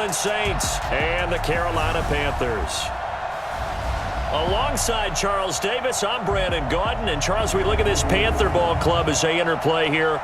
Saints and the Carolina Panthers. Alongside Charles Davis, I'm Brandon Gaudin. And Charles, we look at this Panther ball club as they interplay here.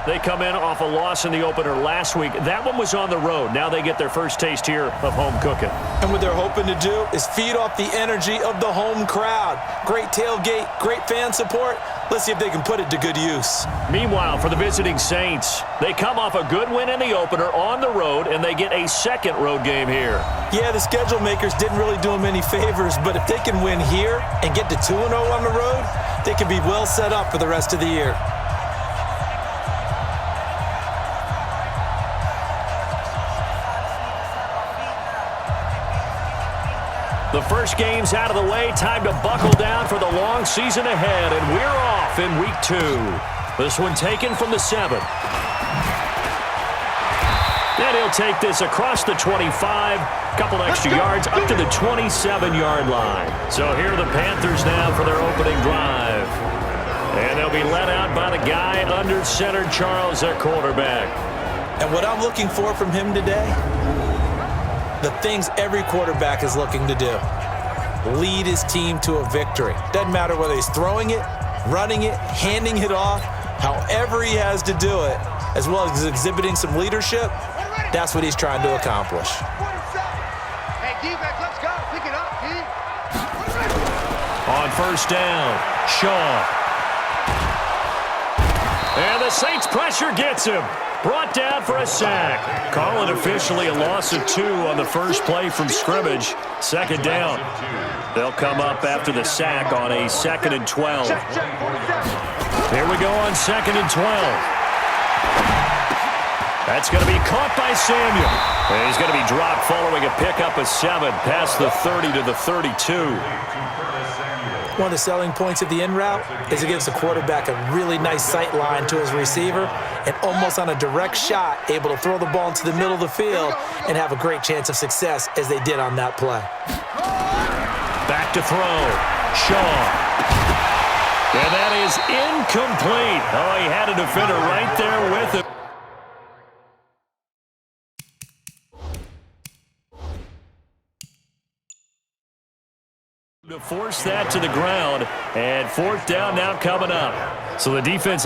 They come in off a loss in the opener last week. That one was on the road. Now they get their first taste here of home cooking. And what they're hoping to do is feed off the energy of the home crowd. Great tailgate, great fan support. Let's see if they can put it to good use. Meanwhile, for the visiting Saints, they come off a good win in the opener on the road, and they get a second road game here. Yeah, the schedule makers didn't really do them any favors, but if they can win here and get to 2-0 on the road, they can be well set up for the rest of the year. The first game's out of the way. Time to buckle down for the long season ahead, and we're off in week 2. This one taken from the 7. And he'll take this across the 25, couple extra yards up to the 27-yard line. So here are the Panthers now for their opening drive. And they'll be led out by the guy under center, Charles, their quarterback. And what I'm looking for from him today, the things every quarterback is looking to do. Lead his team to a victory. Doesn't matter whether he's throwing it, running it, handing it off, however he has to do it, as well as exhibiting some leadership, that's what he's trying to accomplish. Hey, defense, let's go. Pick it up, D. On first down, Shaw. And the Saints pressure gets him. Brought down for a sack. Call it officially a loss of 2 on the first play from scrimmage. Second down. They'll come up after the sack on a 2nd and 12. Here we go on 2nd and 12. That's going to be caught by Samuel. And he's going to be dropped following a pickup of 7 past the 30 to the 32. One of the selling points of the in route is it gives the quarterback a really nice sight line to his receiver and almost on a direct shot able to throw the ball into the middle of the field and have a great chance of success as they did on that play. Back to throw. Shaw. And that is incomplete. Oh, he had a defender right there with him. To force that to the ground, and 4th down now coming up. So the defense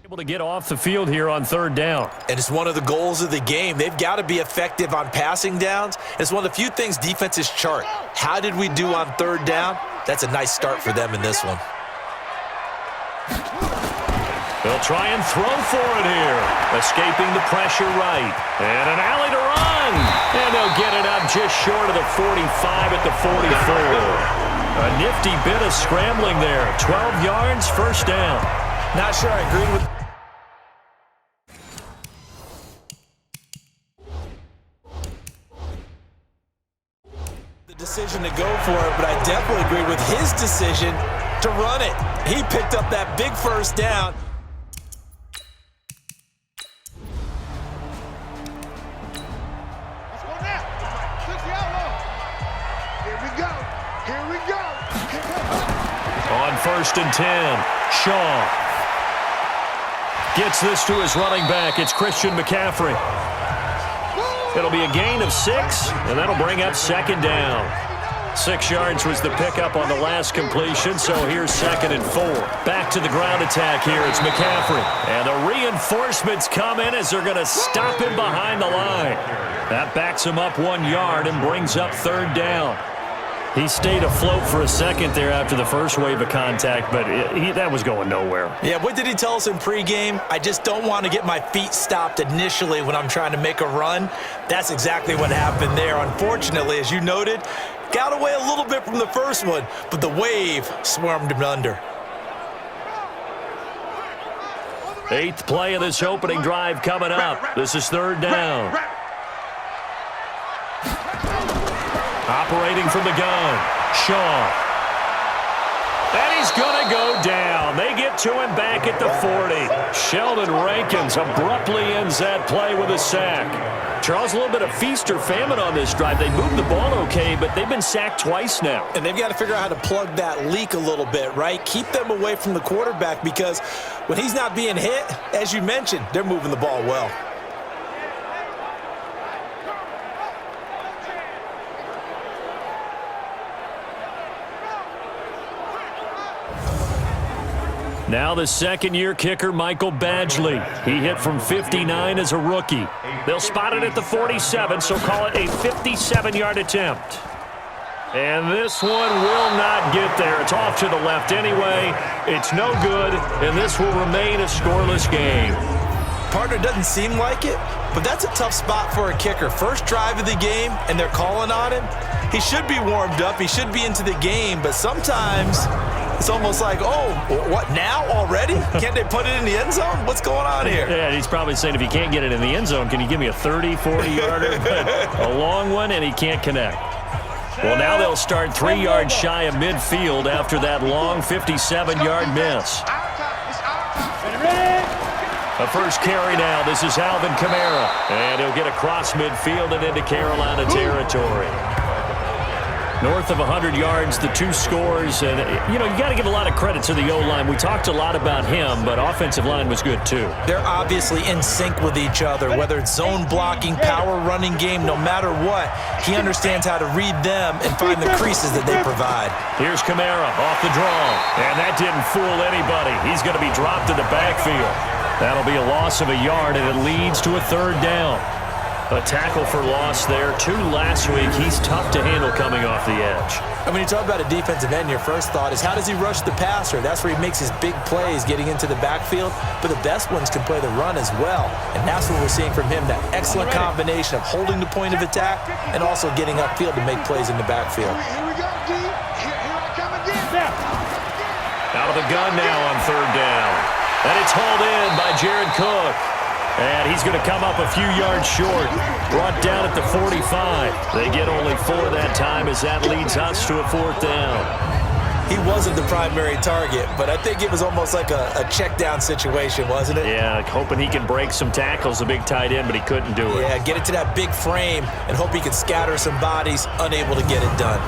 Able to get off the field here on third down. And it's one of the goals of the game. They've got to be effective on passing downs. It's one of the few things defenses chart. How did we do on third down? That's a nice start for them in this one. They'll try and throw for it here. Escaping the pressure right. And an alley to run. And they'll get it up just short of the 45 at the 44. A nifty bit of scrambling there. 12 yards, first down. Not sure I agree with... the decision to go for it, but I definitely agree with his decision to run it. He picked up that big first down. Let's go now. Took the outlaw. Here we go. Here we go. On 1st and 10, Shaw gets this to his running back. It's Christian McCaffrey. It'll be a gain of 6, and that'll bring up second down. 6 yards was the pickup on the last completion, so here's 2nd and 4. Back to the ground attack here. It's McCaffrey. And the reinforcements come in as they're going to stop him behind the line. That backs him up 1 yard and brings up third down. He stayed afloat for a second there after the first wave of contact, but that was going nowhere. Yeah, what did he tell us in pregame? I just don't want to get my feet stopped initially when I'm trying to make a run. That's exactly what happened there. Unfortunately, as you noted, got away a little bit from the first one, but the wave swarmed him under. 8th play of this opening drive coming up. This is third down. Operating from the gun, Shaw. And he's going to go down. They get to him back at the 40. Sheldon Rankins abruptly ends that play with a sack. Charles, a little bit of feast or famine on this drive. They moved the ball okay, but they've been sacked twice now. And they've got to figure out how to plug that leak a little bit, right? Keep them away from the quarterback because when he's not being hit, as you mentioned, they're moving the ball well. Now the second-year kicker, Michael Badgley. He hit from 59 as a rookie. They'll spot it at the 47, so call it a 57-yard attempt. And this one will not get there. It's off to the left anyway. It's no good, and this will remain a scoreless game. Partner, doesn't seem like it, but that's a tough spot for a kicker. First drive of the game, and they're calling on him. He should be warmed up. He should be into the game, but sometimes it's almost like, oh, what, now already? Can't they put it in the end zone? What's going on here? Yeah, he's probably saying, if you can't get it in the end zone, can you give me a 30, 40-yarder? But a long one, and he can't connect. Well, now they'll start 3 yards shy of midfield after that long 57-yard miss. A first carry now. This is Alvin Kamara. And he'll get across midfield and into Carolina territory. North of 100 yards, the 2 scores. And, you got to give a lot of credit to the O-line. We talked a lot about him, but offensive line was good, too. They're obviously in sync with each other, whether it's zone blocking, power running game, no matter what. He understands how to read them and find the creases that they provide. Here's Kamara off the draw. And that didn't fool anybody. He's going to be dropped in the backfield. That'll be a loss of a yard, and it leads to a third down. A tackle for loss there. 2 last week. He's tough to handle coming off the edge. And when you talk about a defensive end, your first thought is, how does he rush the passer? That's where he makes his big plays getting into the backfield. But the best ones can play the run as well. And that's what we're seeing from him, that excellent combination of holding the point of attack and also getting upfield to make plays in the backfield. Here we go, D. Here I come again. Out of the gun now on third down. And it's hauled in by Jared Cook. And he's going to come up a few yards short. Brought down at the 45. They get only 4 that time as that leads us to a 4th down. He wasn't the primary target, but I think it was almost like a check down situation, wasn't it? Yeah, hoping he can break some tackles, a big tight end, but he couldn't do it. Yeah, get it to that big frame and hope he can scatter some bodies, unable to get it done.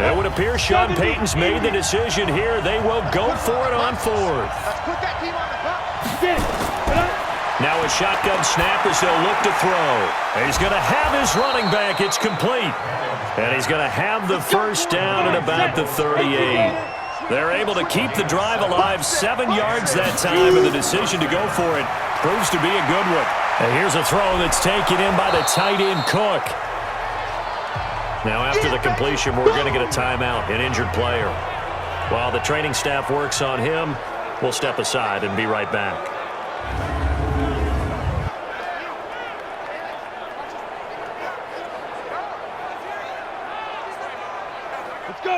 It would appear Sean Payton's made the decision here. They will go for it on 4th. Let's put that team on the clock. Now a shotgun snap as they'll look to throw. And he's going to have his running back. It's complete. And he's going to have the first down at about the 38. They're able to keep the drive alive, 7 yards that time, and the decision to go for it proves to be a good one. And here's a throw that's taken in by the tight end, Cook. Now, after the completion, we're going to get a timeout, an injured player. While the training staff works on him, we'll step aside and be right back.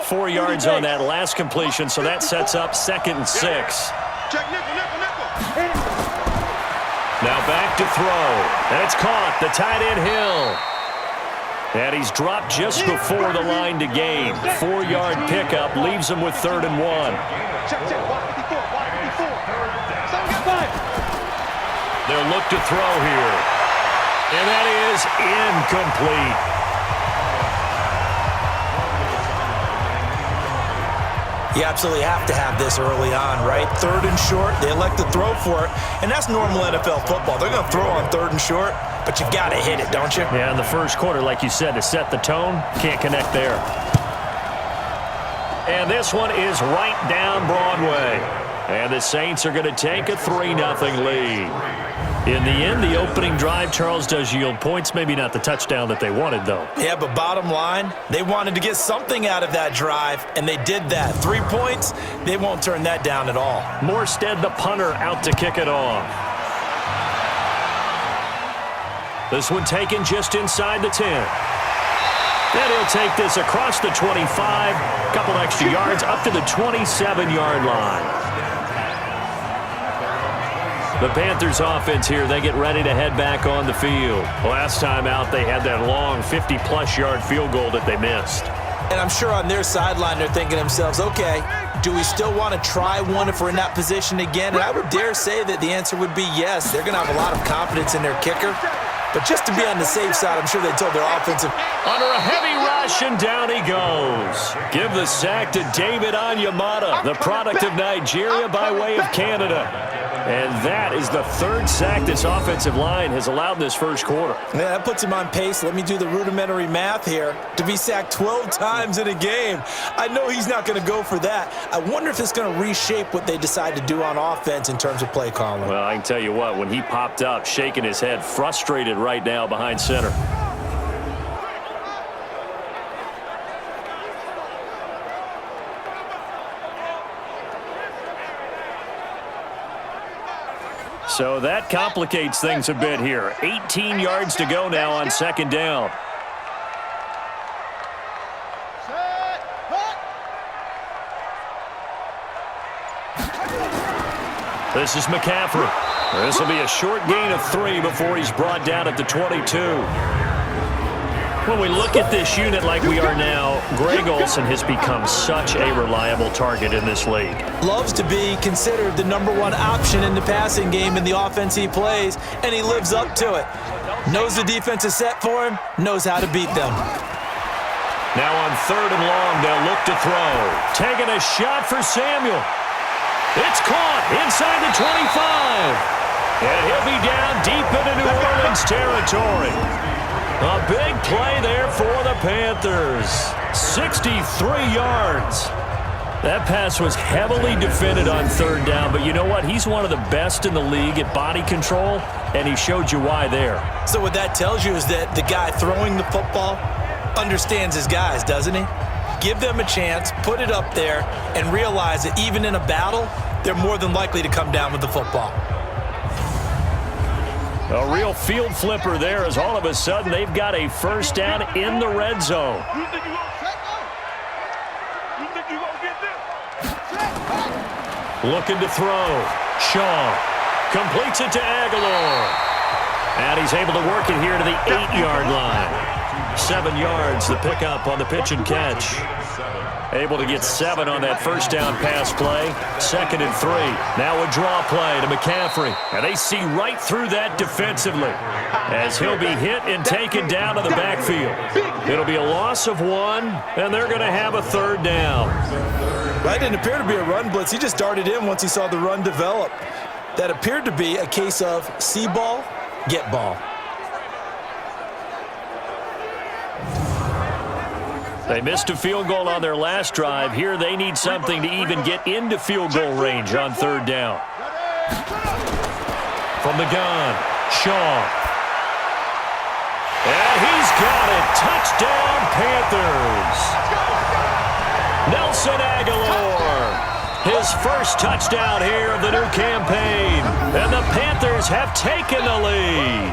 4 yards on that last completion, so that sets up 2nd and 6. Now back to throw, and it's caught, the tight end Hill. And he's dropped just before the line to gain. 4-yard pickup leaves him with 3rd and 1. They'll look to throw here, and that is incomplete. You absolutely have to have this early on, right? 3rd and short, they elect to throw for it, and that's normal NFL football. They're going to throw on 3rd and short, but you've got to hit it, don't you? Yeah, in the first quarter, like you said, to set the tone, can't connect there. And this one is right down Broadway. And the Saints are going to take a 3-0 lead. In the end, the opening drive, Charles, does yield points. Maybe not the touchdown that they wanted, though. Yeah, but bottom line, they wanted to get something out of that drive, and they did that. 3 points, they won't turn that down at all. Morstead, the punter, out to kick it off. This one taken just inside the 10. Then he'll take this across the 25, couple extra yards, up to the 27-yard line. The Panthers offense here, they get ready to head back on the field. Last time out, they had that long 50-plus yard field goal that they missed. And I'm sure on their sideline, they're thinking to themselves, okay, do we still want to try one if we're in that position again? And I would dare say that the answer would be yes. They're going to have a lot of confidence in their kicker. But just to be on the safe side, I'm sure they told their offensive. Under a heavy rush, and down he goes. Give the sack to David Onyemata, the product of Nigeria by way of Canada. And that is the 3rd sack this offensive line has allowed in this first quarter. Yeah, that puts him on pace. Let me do the rudimentary math here. To be sacked 12 times in a game. I know he's not going to go for that. I wonder if it's going to reshape what they decide to do on offense in terms of play calling. Well, I can tell you what, when he popped up, shaking his head, frustrated right now behind center. So that complicates things a bit here. 18 yards to go now on 2nd down. This is McCaffrey. This will be a short gain of 3 before he's brought down at the 22. When we look at this unit like we are now, Greg Olsen has become such a reliable target in this league. Loves to be considered the #1 option in the passing game in the offense he plays, and he lives up to it. Knows the defense is set for him, knows how to beat them. Now on 3rd and long, they'll look to throw. Taking a shot for Samuel. It's caught inside the 25. And he'll be down deep into New Orleans territory. A big play there for the Panthers. 63 yards. That pass was heavily defended on 3rd down, but you know what? He's one of the best in the league at body control, and he showed you why there. So what that tells you is that the guy throwing the football understands his guys, doesn't he? Give them a chance, put it up there, and realize that even in a battle, they're more than likely to come down with the football. A real field flipper there as all of a sudden they've got a 1st down in the red zone. Looking to throw. Shaw completes it to Aguilar. And he's able to work it here to the 8-yard line. 7 yards, the pickup on the pitch and catch. Able to get 7 on that 1st down pass play. 2nd and 3. Now a draw play to McCaffrey. And they see right through that defensively as he'll be hit and taken down to the backfield. It'll be a loss of 1, and they're going to have a 3rd down. That didn't appear to be a run blitz. He just darted in once he saw the run develop. That appeared to be a case of see ball, get ball. They missed a field goal on their last drive. Here they need something to even get into field goal range on third down. From the gun, Shaw. And he's got it. Touchdown, Panthers. Nelson Aguilar. His first touchdown here of the new campaign. And the Panthers have taken the lead.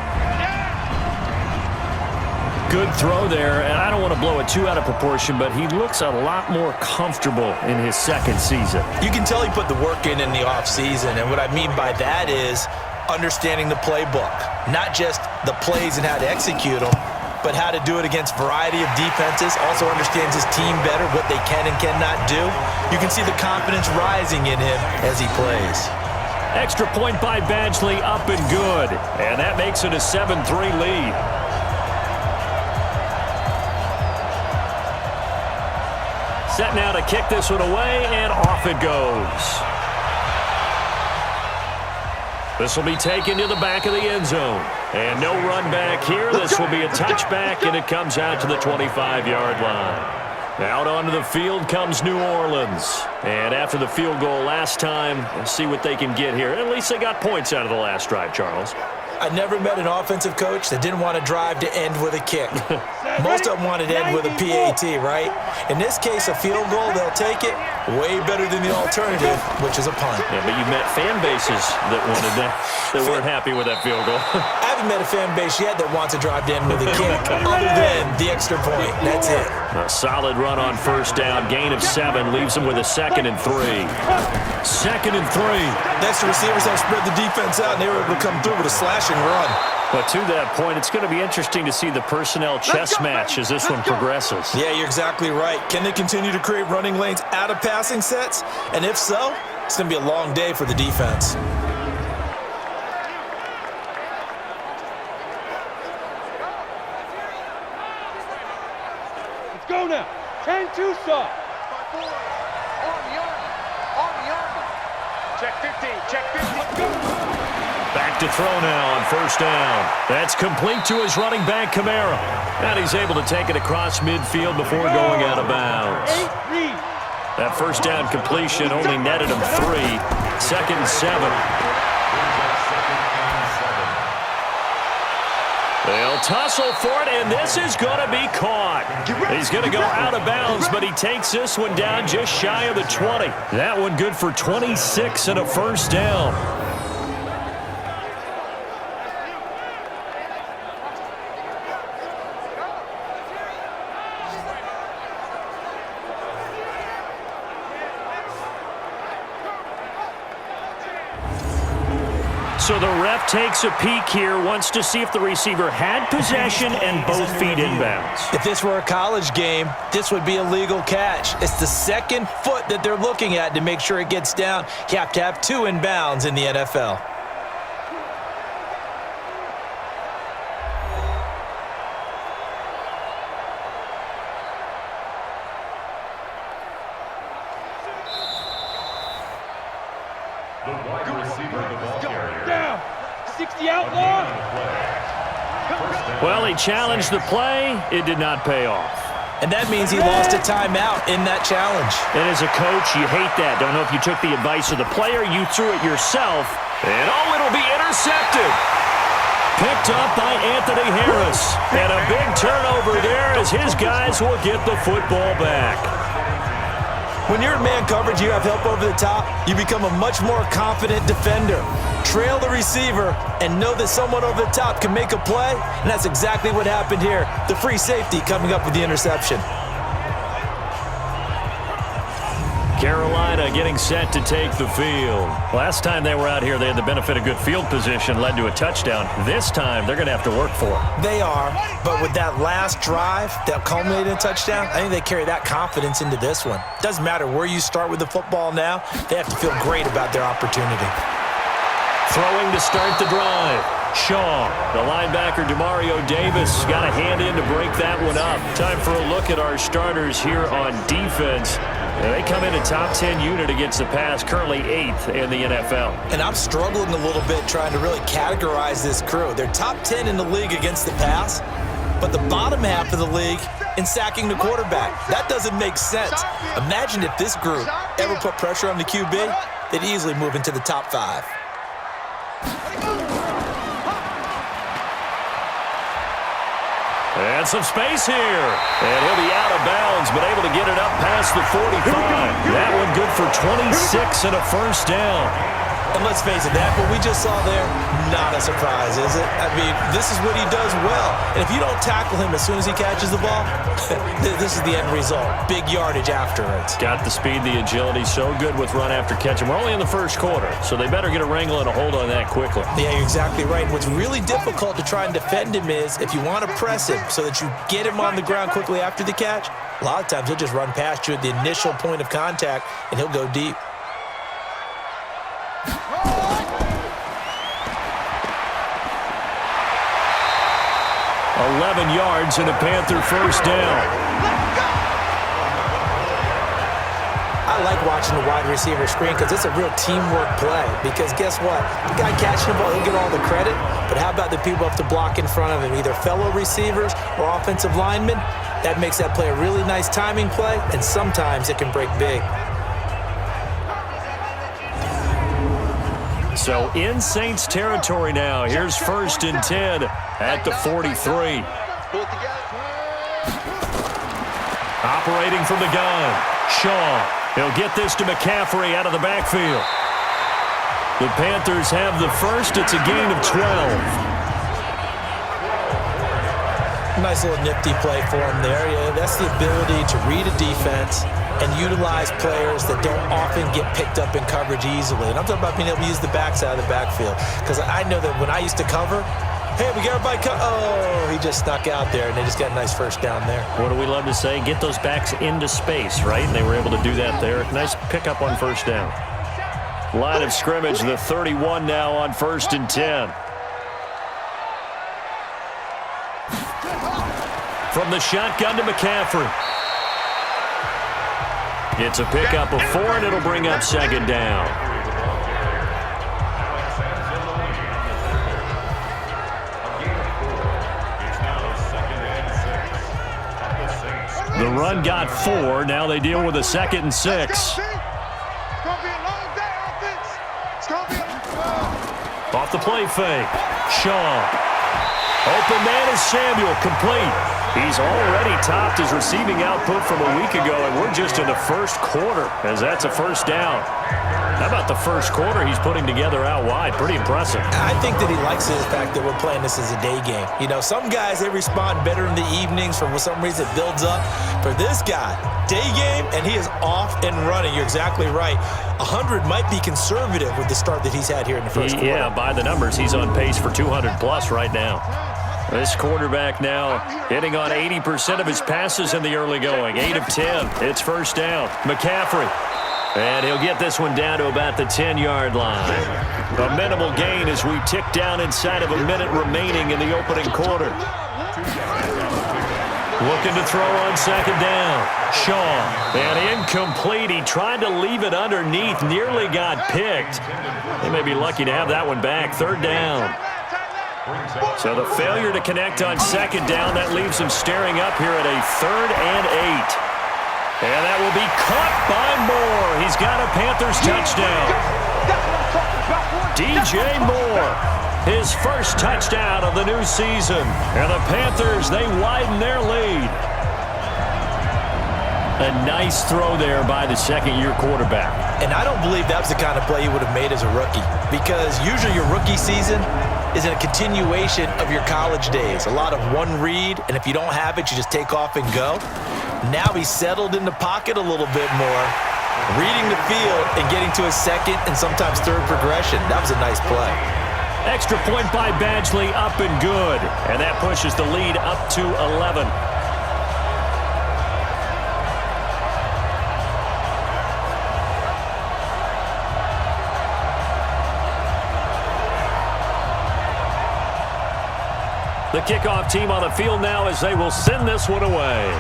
Good throw there, and I don't want to blow it too out of proportion, but he looks a lot more comfortable in his second season. You can tell he put the work in the offseason, and what I mean by that is understanding the playbook. Not just the plays and how to execute them, but how to do it against a variety of defenses. Also understands his team better, what they can and cannot do. You can see the confidence rising in him as he plays. Extra point by Badgley, up and good. And that makes it a 7-3 lead. Set now to kick this one away, and off it goes. This will be taken to the back of the end zone. And no run back here. This will be a touchback, and it comes out to the 25-yard line. Out onto the field comes New Orleans. And after the field goal last time, let's see what they can get here. At least they got points out of the last drive, Charles. I never met an offensive coach that didn't want to drive to end with a kick. Most of them wanted to end with a PAT, right? In this case, a field goal, they'll take it. Way better than the alternative, which is a punt. Yeah, but you met fan bases that wanted that, that weren't happy with that field goal. I haven't met a fan base yet that wants to drive to end with a kick, other than the extra point. That's it. A solid run on first down. Gain of 7 leaves them with a 2nd and 3. 2nd and 3. Next, the receivers have spread the defense out, and they were able to come through with a slashing run. But to that point, it's going to be interesting to see the personnel chess match as this one progresses. Yeah, you're exactly right. Can they continue to create running lanes out of passing sets? And if so, it's going to be a long day for the defense. Let's go now. 10-2 stop. Army. Check 15. Let's go. Back to throw now on first down. That's complete to his running back, Kamara. And he's able to take it across midfield before going out of bounds. That first down completion only netted him 3. 2nd and 7. They'll tussle for it, and this is going to be caught. He's going to go out of bounds, but he takes this one down just shy of the 20. That one good for 26 and a first down. So the ref takes a peek here, wants to see if the receiver had possession and both feet inbounds. If this were a college game, this would be a legal catch. It's the second foot that they're looking at to make sure it gets down. You have to have 2 inbounds in the NFL. Well, he challenged the play. It did not pay off. And that means he lost a timeout in that challenge. And as a coach, you hate that. Don't know if you took the advice of the player. You threw it yourself. And, oh, it'll be intercepted. Picked up by Anthony Harris. And a big turnover there as his guys will get the football back. When you're in man coverage, you have help over the top, you become a much more confident defender. Trail the receiver and know that someone over the top can make a play, and that's exactly what happened here. The free safety coming up with the interception. Carolina getting set to take the field. Last time they were out here, they had the benefit of good field position, led to a touchdown. This time, they're going to have to work for it. They are, but with that last drive that culminated in a touchdown, I think they carry that confidence into this one. Doesn't matter where you start with the football now, they have to feel great about their opportunity. Throwing to start the drive. Shaw, the linebacker, Demario Davis, got a hand in to break that one up. Time for a look at our starters here on defense. They come in a top 10 unit against the pass, currently 8th in the NFL. And I'm struggling a little bit trying to really categorize this crew. They're top 10 in the league against the pass, but the bottom half of the league in sacking the quarterback. That doesn't make sense. Imagine if this group ever put pressure on the QB, they'd easily move into the top 5. And some space here. And he'll be out of bounds, but able to get it up past the 45. That one good for 26 and a first down. And let's face it, that what we just saw there, not a surprise, is it? I mean, this is what he does well. And if you don't tackle him as soon as he catches the ball, this is the end result. Big yardage afterwards. Got the speed, the agility, so good with run after catch. And we're only in the first quarter, so they better get a wrangle and a hold on that quickly. Yeah, you're exactly right. And what's really difficult to try and defend him is if you want to press him so that you get him on the ground quickly after the catch, a lot of times he'll just run past you at the initial point of contact, and he'll go deep. 11 yards and a Panther first down. I like watching the wide receiver screen because it's a real teamwork play. Because guess what? The guy catching the ball, he'll get all the credit. But how about the people up to block in front of him, either fellow receivers or offensive linemen? That makes that play a really nice timing play, and sometimes it can break big. So in Saints territory now. Here's 1st and 10 at the 43. Operating from the gun. Shaw. He'll get this to McCaffrey out of the backfield. The Panthers have the first. It's a gain of 12. Nice little nifty play for him there. Yeah, that's the ability to read a defense and utilize players that don't often get picked up in coverage easily. And I'm talking about being able to use the backside of the backfield. Because I know that when I used to cover, hey, we got everybody oh, he just snuck out there, and they just got a nice first down there. What do we love to say? Get those backs into space, right? And they were able to do that there. Nice pickup on first down. Line of scrimmage, the 31 now on 1st and 10. From the shotgun to McCaffrey. It's a pickup of 4, and it'll bring up 2nd down. The run got 4. Now they deal with a 2nd and 6. Off the play fake. Shaw. Open man is Samuel, complete. He's already topped his receiving output from a week ago, and we're just in the first quarter, as that's a first down. How about the first quarter he's putting together out wide? Pretty impressive. I think that he likes the fact that we're playing this as a day game. You know, some guys, they respond better in the evenings. For some reason, it builds up. For this guy, day game, and he is off and running. You're exactly right. 100 might be conservative with the start that he's had here in the first quarter. Yeah, by the numbers, he's on pace for 200-plus right now. This quarterback now hitting on 80% of his passes in the early going. 8 of 10. It's first down. McCaffrey. And he'll get this one down to about the 10-yard line. A minimal gain as we tick down inside of a minute remaining in the opening quarter. Looking to throw on 2nd down. Shaw. And incomplete. He tried to leave it underneath. Nearly got picked. They may be lucky to have that one back. 3rd down. So the failure to connect on 2nd down, that leaves him staring up here at a 3rd and 8. And that will be caught by Moore. He's got a Panthers touchdown. DJ Moore, his first touchdown of the new season. And the Panthers, they widen their lead. A nice throw there by the second-year quarterback. And I don't believe that was the kind of play he would have made as a rookie. Because usually your rookie season is a continuation of your college days. A lot of one read, and if you don't have it, you just take off and go. Now he's settled in the pocket a little bit more, reading the field and getting to his 2nd and sometimes 3rd progression. That was a nice play. Extra point by Badgley, up and good. And that pushes the lead up to 11. The kickoff team on the field now as they will send this one away.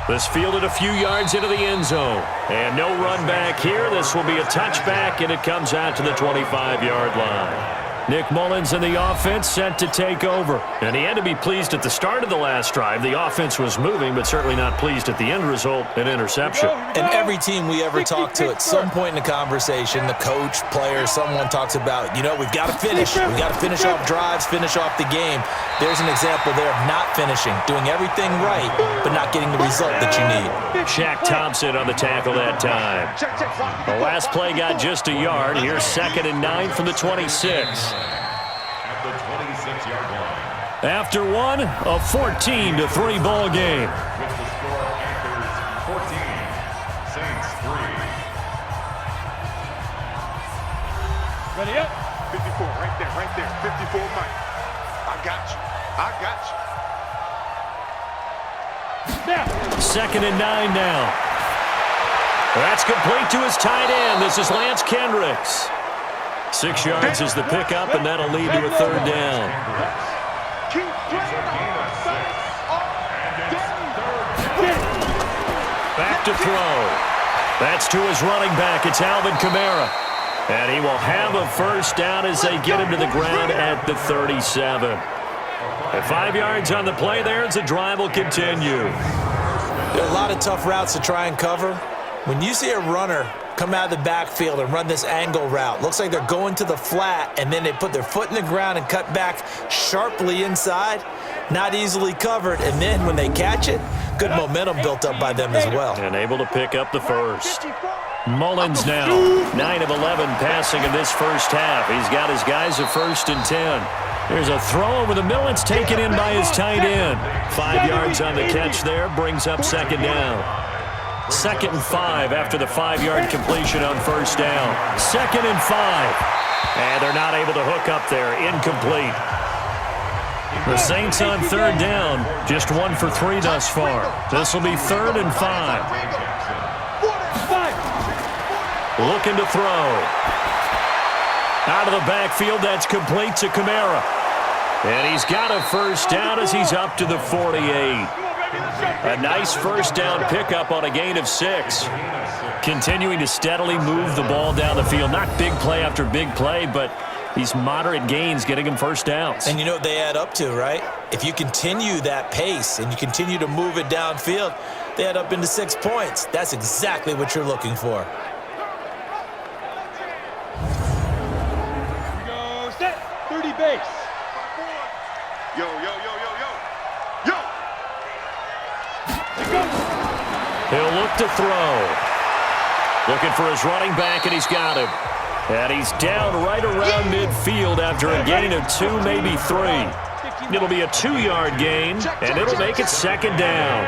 This fielded a few yards into the end zone. And no run back here. This will be a touchback, and it comes out to the 25-yard line. Nick Mullins and the offense set to take over. And he had to be pleased at the start of the last drive. The offense was moving, but certainly not pleased at the end result, an interception. And every team we ever talk to at some point in the conversation, the coach, player, someone talks about, we've got to finish. We've got to finish off drives, finish off the game. There's an example there of not finishing, doing everything right, but not getting the result that you need. Shaq Thompson on the tackle that time. The last play got just a yard. Here's 2nd and 9 from the 26. At the 26-yard line. After one, a 14-3 ball game. With the score, Panthers 14, Saints 3. Ready up. 54, right there. 54, Mike. I got you. Now. 2nd and 9 now. That's complete to his tight end. This is Lance Kendricks. 6 yards is the pickup, and that'll lead to a 3rd down. Back to throw. That's to his running back. It's Alvin Kamara. And he will have a 1st down as they get him to the ground at the 37. At 5 yards on the play there as the drive will continue. There are a lot of tough routes to try and cover. When you see a runner come out of the backfield and run this angle route, looks like they're going to the flat, and then they put their foot in the ground and cut back sharply inside, not easily covered, and then when they catch it, good momentum built up by them as well. And able to pick up the 1st. Mullins now, 9 of 11 passing in this first half. He's got his guys at 1st and 10. There's a throw over the middle. It's taken in by his tight end. 5 yards on the catch there, brings up 2nd down. 2nd and 5 after the 5-yard completion on 1st down. 2nd and 5. And they're not able to hook up there. Incomplete. The Saints on 3rd down, just 1 for 3 thus far. This will be 3rd and 5. Looking to throw. Out of the backfield, that's complete to Kamara. And he's got a 1st down as he's up to the 48. A nice 1st down pickup on a gain of 6. Continuing to steadily move the ball down the field. Not big play after big play, but these moderate gains getting him 1st downs. And you know what they add up to, right? If you continue that pace and you continue to move it downfield, they add up into 6 points. That's exactly what you're looking for. Here we go. Set. 30 base. Yo. He'll look to throw. Looking for his running back, and he's got him. And he's down right around midfield after a gain of 2, maybe 3. It'll be a 2-yard gain, and it'll make it 2nd down.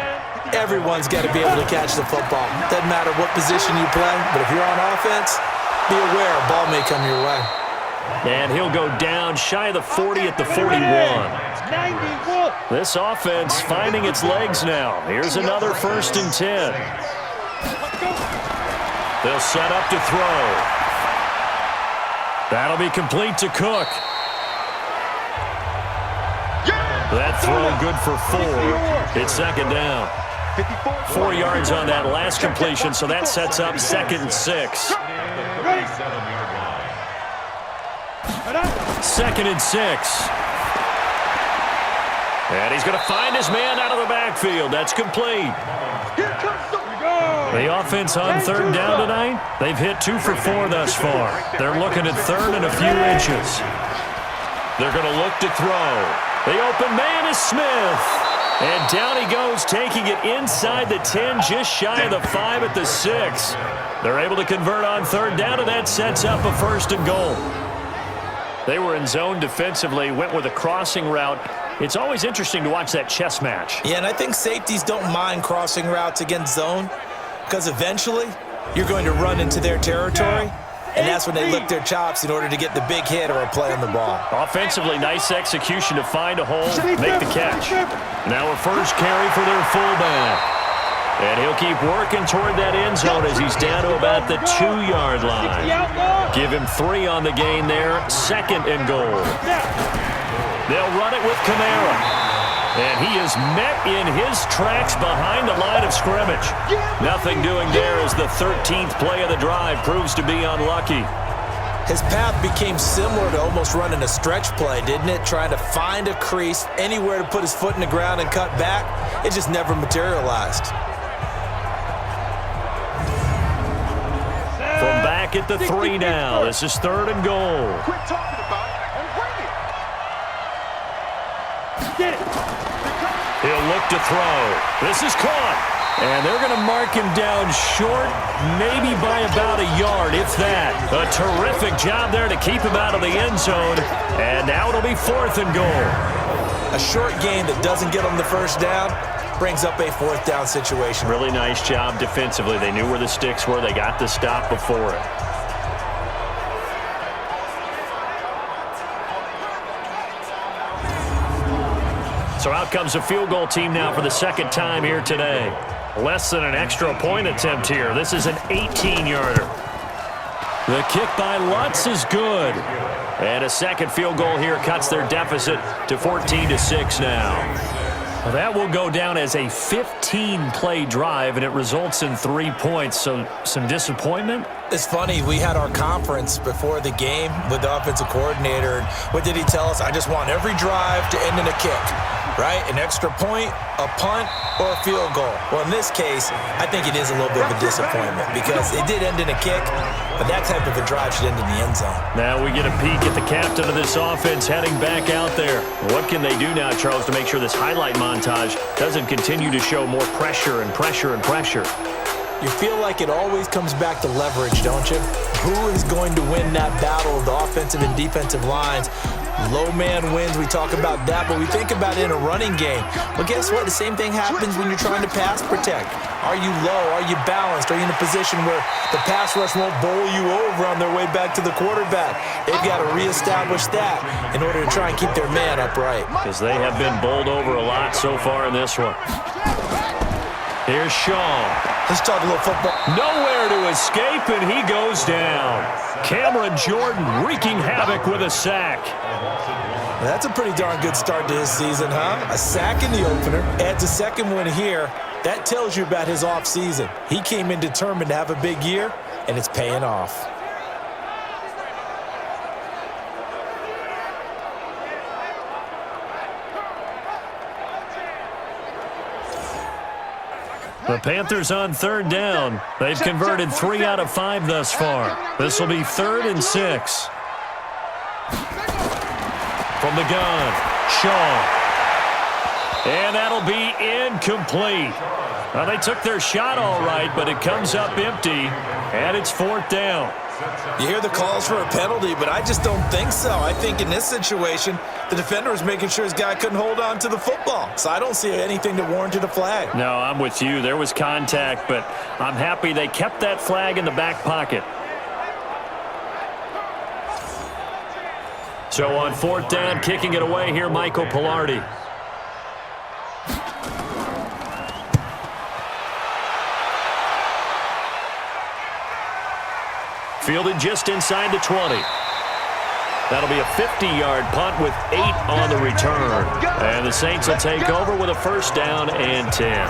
Everyone's got to be able to catch the football. Doesn't matter what position you play, but if you're on offense, be aware a ball may come your way. And he'll go down shy of the 40 at the 41. This offense finding its legs now. Here's another 1st and 10. They'll set up to throw. That'll be complete to Cook. That throw good for 4. It's 2nd down. 4 yards on that last completion, so that sets up 2nd and 6. 2nd and 6. And he's going to find his man out of the backfield. That's complete. The offense on 3rd down tonight, they've hit 2 for 4 thus far. They're looking at 3rd and a few inches. They're going to look to throw. The open man is Smith. And down he goes, taking it inside the 10, just shy of the 5 at the 6. They're able to convert on 3rd down, and that sets up a 1st and goal. They were in zone defensively, went with a crossing route. It's always interesting to watch that chess match. Yeah, and I think safeties don't mind crossing routes against zone because eventually you're going to run into their territory, and that's when they lick their chops in order to get the big hit or a play on the ball. Offensively, nice execution to find a hole, make the catch. Now a 1st carry for their fullback. And he'll keep working toward that end zone as he's down to about the 2-yard line. Give him 3 on the gain there, 2nd and goal. They'll run it with Kamara. And he is met in his tracks behind the line of scrimmage. Nothing doing there as the 13th play of the drive proves to be unlucky. His path became similar to almost running a stretch play, didn't it? Trying to find a crease, anywhere to put his foot in the ground and cut back. It just never materialized. From back at the 3 now. This is 3rd and goal. Quit talking about it and bring it. Get it. He'll look to throw. This is caught. And they're going to mark him down short, maybe by about a yard, if that. A terrific job there to keep him out of the end zone. And now it'll be 4th and goal. A short gain that doesn't get them the first down brings up a 4th down situation. Really nice job defensively. They knew where the sticks were. They got the stop before it. So out comes a field goal team now for the 2nd time here today. Less than an extra point attempt here. This is an 18-yarder. The kick by Lutz is good. And a second field goal here cuts their deficit to 14-6 now. Well, that will go down as a 15-play drive, and it results in 3 points. So some disappointment? It's funny, we had our conference before the game with the offensive coordinator. And what did he tell us? I just want every drive to end in a kick, right? An extra point, a punt, or a field goal. Well, in this case, I think it is a little bit of a disappointment because it did end in a kick, but that type of a drive should end in the end zone. Now we get a peek at the captain of this offense heading back out there. What can they do now, Charles, to make sure this highlight montage doesn't continue to show more pressure and pressure and pressure? You feel like it always comes back to leverage, don't you? Who is going to win that battle of the offensive and defensive lines? Low man wins, we talk about that, but we think about it in a running game. Well, guess what? The same thing happens when you're trying to pass protect. Are you low? Are you balanced? Are you in a position where the pass rush won't bowl you over on their way back to the quarterback? They've got to reestablish that in order to try and keep their man upright. Because they have been bowled over a lot so far in this one. Here's Shaw. Let's talk a little football. Nowhere to escape, and he goes down. Cameron Jordan wreaking havoc with a sack. That's a pretty darn good start to his season, huh? A sack in the opener, adds a second one here. That tells you about his offseason. He came in determined to have a big year, and it's paying off. The Panthers on 3rd down. They've converted 3 out of 5 thus far. This will be 3rd and 6. From the gun, Shaw. And that'll be incomplete. Well, they took their shot all right, but it comes up empty, and it's 4th down. You hear the calls for a penalty, but I just don't think so. I think in this situation, the defender was making sure his guy couldn't hold on to the football. So I don't see anything that warranted a flag. No, I'm with you. There was contact, but I'm happy they kept that flag in the back pocket. So on 4th down, kicking it away here, Michael Pilardi. Fielded just inside the 20. That'll be a 50-yard punt with 8 on the return. And the Saints will take over with a 1st down and 10.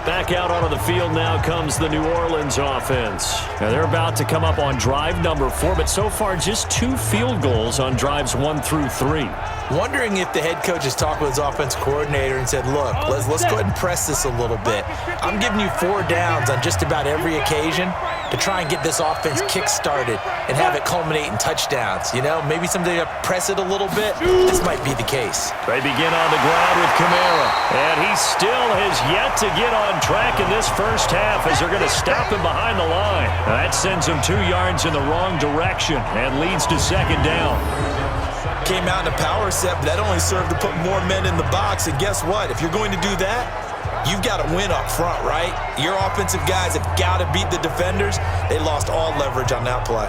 Back out onto the field now comes the New Orleans offense. Now they're about to come up on drive number 4, but so far just 2 field goals on drives 1 through 3. Wondering if the head coach has talked with his offense coordinator and said, look, let's go ahead and press this a little bit. I'm giving you 4 downs on just about every occasion to try and get this offense kick-started and have it culminate in touchdowns. You know, maybe someday to press it a little bit. This might be the case. They begin on the ground with Kamara, and he still has yet to get on track in this first half as they're going to stop him behind the line. That sends him 2 yards in the wrong direction and leads to 2nd down. Came out in a power set, but that only served to put more men in the box. And guess what? If you're going to do that, you've got to win up front, right? Your offensive guys have got to beat the defenders. They lost all leverage on that play.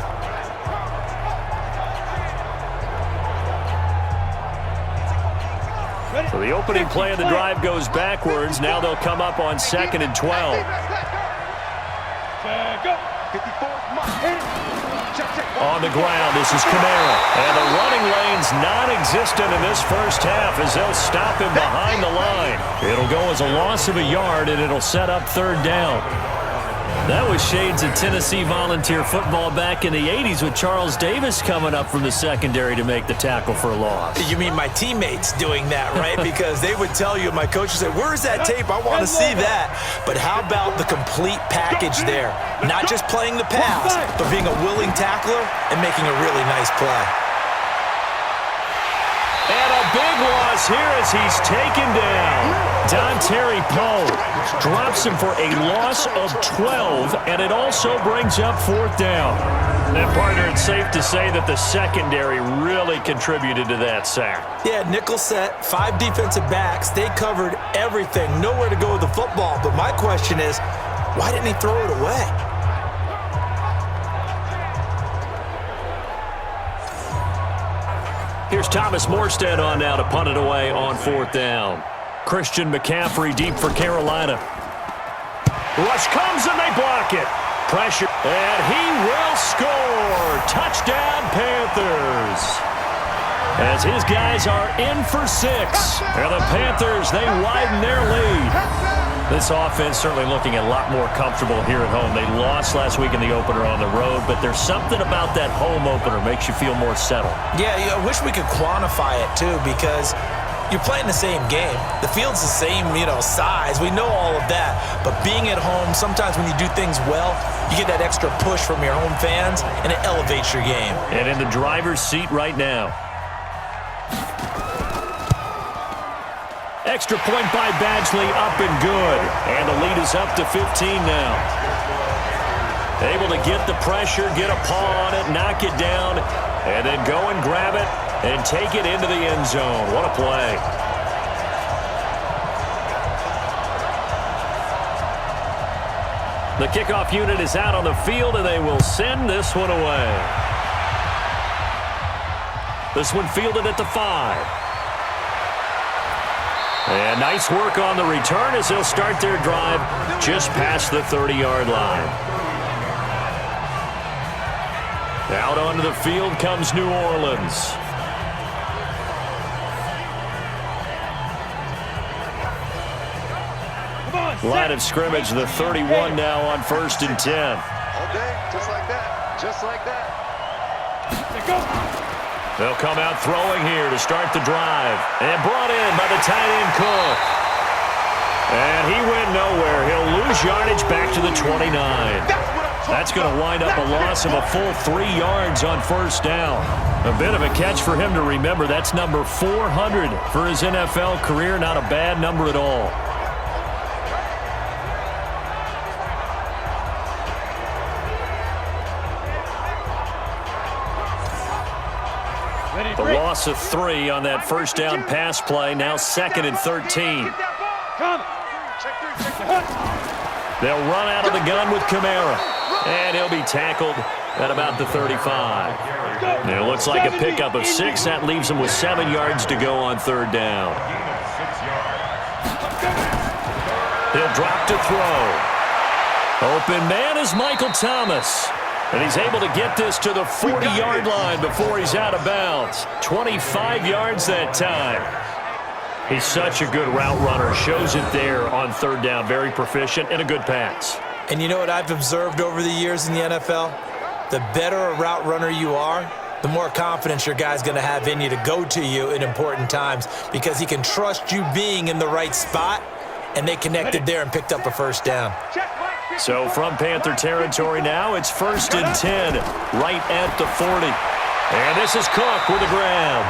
So the opening play of the drive goes backwards. Now they'll come up on 2nd and 12. On the ground, this is Kamara. And the running lane's non-existent in this first half as they'll stop him behind the line. It'll go as a loss of a yard, and it'll set up 3rd down. That was shades of Tennessee volunteer football back in the 80s with Charles Davis coming up from the secondary to make the tackle for a loss. You mean my teammates doing that, right? Because they would tell you, my coach would say, where's that tape? I want to see that. But how about the complete package there? Not just playing the pass, but being a willing tackler and making a really nice play. And a big loss here as he's taken down. Terry Poe drops him for a loss of 12, and it also brings up 4th down. And, partner, it's safe to say that the secondary really contributed to that sack. Yeah, nickel set, 5 defensive backs. They covered everything, nowhere to go with the football. But my question is, why didn't he throw it away? Here's Thomas Morstead on now to punt it away on 4th down. Christian McCaffrey deep for Carolina. Rush comes and they block it. Pressure, and he will score. Touchdown, Panthers. As his guys are in for 6. And the Panthers, they widen their lead. This offense certainly looking a lot more comfortable here at home. They lost last week in the opener on the road, but there's something about that home opener makes you feel more settled. Yeah, I wish we could quantify it too, because you're playing the same game. The field's the same, size. We know all of that. But being at home, sometimes when you do things well, you get that extra push from your home fans, and it elevates your game. And in the driver's seat right now. Extra point by Badgley, up and good. And the lead is up to 15 now. Able to get the pressure, get a paw on it, knock it down, and then go and grab it and take it into the end zone. What a play. The kickoff unit is out on the field, and they will send this one away. This one fielded at the 5. And nice work on the return as they'll start their drive just past the 30-yard line. Out onto the field comes New Orleans. Line of scrimmage, the 31 now on 1st and 10. All day, just like that. Just like that. They'll come out throwing here to start the drive. And brought in by the tight end Cook. And he went nowhere. He'll lose yardage back to the 29. That's going to wind up a loss of a full 3 yards on 1st down. A bit of a catch for him to remember. That's number 400 for his NFL career. Not a bad number at all. The loss of 3 on that 1st down pass play. Now 2nd and 13. They'll run out of the gun with Kamara. And he'll be tackled at about the 35. And it looks like a pickup of 6. That leaves him with 7 yards to go on 3rd down. He'll drop to throw. Open man is Michael Thomas. And he's able to get this to the 40-yard line before he's out of bounds. 25 yards that time. He's such a good route runner. Shows it there on 3rd down. Very proficient and a good pass. And you know what I've observed over the years in the NFL? The better a route runner you are, the more confidence your guy's going to have in you to go to you in important times, because he can trust you being in the right spot, and they connected there and picked up a 1st down. So from Panther territory now, it's 1st and 10, right at the 40. And this is Cook with a grab.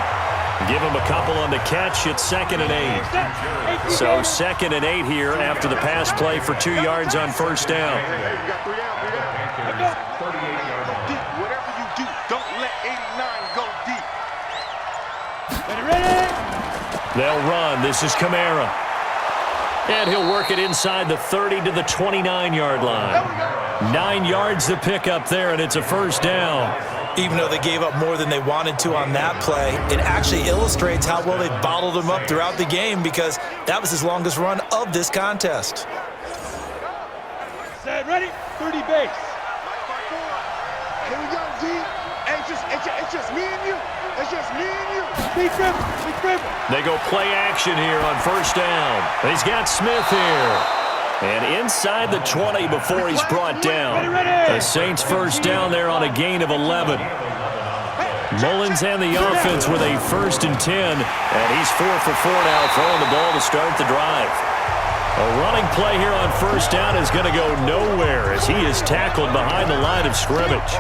Give him a couple on the catch. It's 2nd and 8. So 2nd and 8 here after the pass play for 2 yards on 1st down. Whatever you do, don't let 89 go deep. They'll run. This is Kamara. And he'll work it inside the 30 to the 29-yard line. 9 yards to pick up there, and it's a 1st down. Even though they gave up more than they wanted to on that play, it actually illustrates how well they bottled him up throughout the game, because that was his longest run of this contest. Set, ready, 30 base. Here we go, D. Hey, it's just me and you. It's just me and you. Big dribble. They go play action here on 1st down. He's got Smith here. And inside the 20 before he's brought down. The Saints first down there on a gain of 11. Mullins and the offense with a 1st and 10. And he's 4 for 4 now, throwing the ball to start the drive. A running play here on 1st down is going to go nowhere as he is tackled behind the line of scrimmage.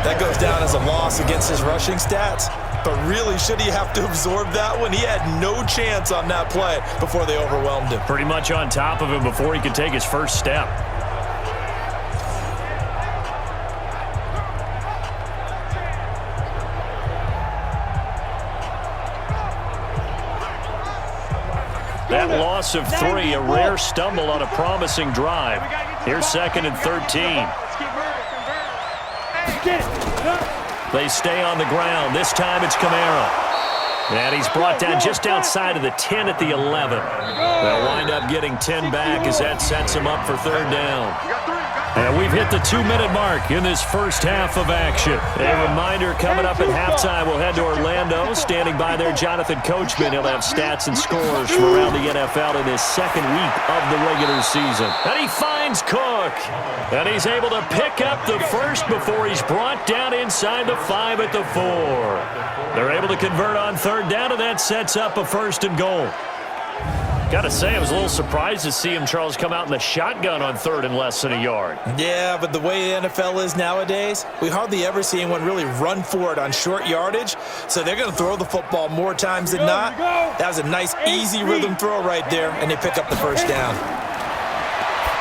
That goes down as a loss against his rushing stats. But really, should he have to absorb that one? He had no chance on that play before they overwhelmed him. Pretty much on top of him before he could take his first step. That loss of 3, a rare stumble on a promising drive. Here's 2nd and 13. They stay on the ground. This time it's Kamara. And he's brought down just outside of the 10 at the 11. They'll wind up getting 10 back as that sets him up for 3rd down. And we've hit the 2-minute mark in this first half of action. A reminder, coming up at halftime, we'll head to Orlando. Standing by there, Jonathan Coachman. He'll have stats and scores from around the NFL in his 2nd week of the regular season. And he finds Cook. And he's able to pick up the first before he's brought down inside the 5 at the 4. They're able to convert on 3rd down, and that sets up a 1st and goal. Got to say, I was a little surprised to see him, Charles, come out in the shotgun on 3rd and less than a yard. Yeah, but the way the NFL is nowadays, we hardly ever see anyone really run for it on short yardage. So they're going to throw the football more times than not. That was a nice, easy rhythm throw right there, and they pick up the 1st down.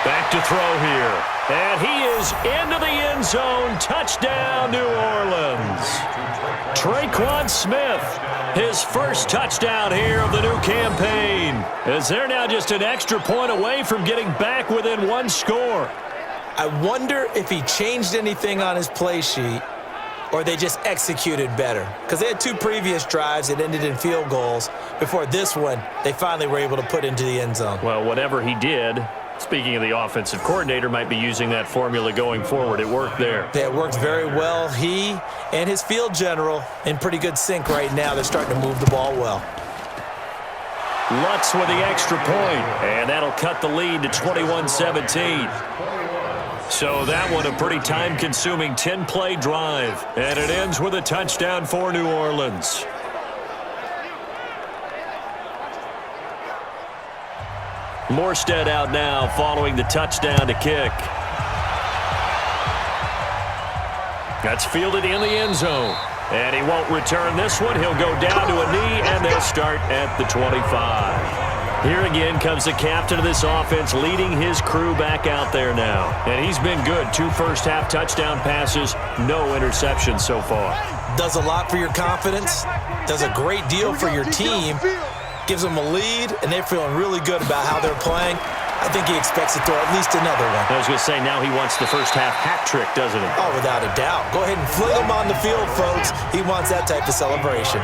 Back to throw here. And he is into the end zone. Touchdown, New Orleans. Traquan Smith, his first touchdown here of the new campaign, as they're now just an extra point away from getting back within 1 score. I wonder if he changed anything on his play sheet or they just executed better. Because they had 2 previous drives that ended in field goals. Before this one, they finally were able to put into the end zone. Well, whatever he did, speaking of the offensive coordinator, might be using that formula going forward. It worked there. Yeah, it worked very well. He and his field general in pretty good sync right now. They're starting to move the ball well. Lutz with the extra point, and that'll cut the lead to 21-17. So that one a pretty time-consuming 10-play drive, and it ends with a touchdown for New Orleans. Morstead out now following the touchdown to kick. That's fielded in the end zone. And he won't return this one. He'll go down to a knee, and they'll start at the 25. Here again comes the captain of this offense, leading his crew back out there now. And he's been good. 2 first-half touchdown passes, no interceptions so far. Does a lot for your confidence. Does a great deal for your team. Gives them a lead, and they're feeling really good about how they're playing. I think he expects to throw at least another one. I was going to say, now he wants the first-half hat trick, doesn't he? Oh, without a doubt. Go ahead and fling him on the field, folks. He wants that type of celebration.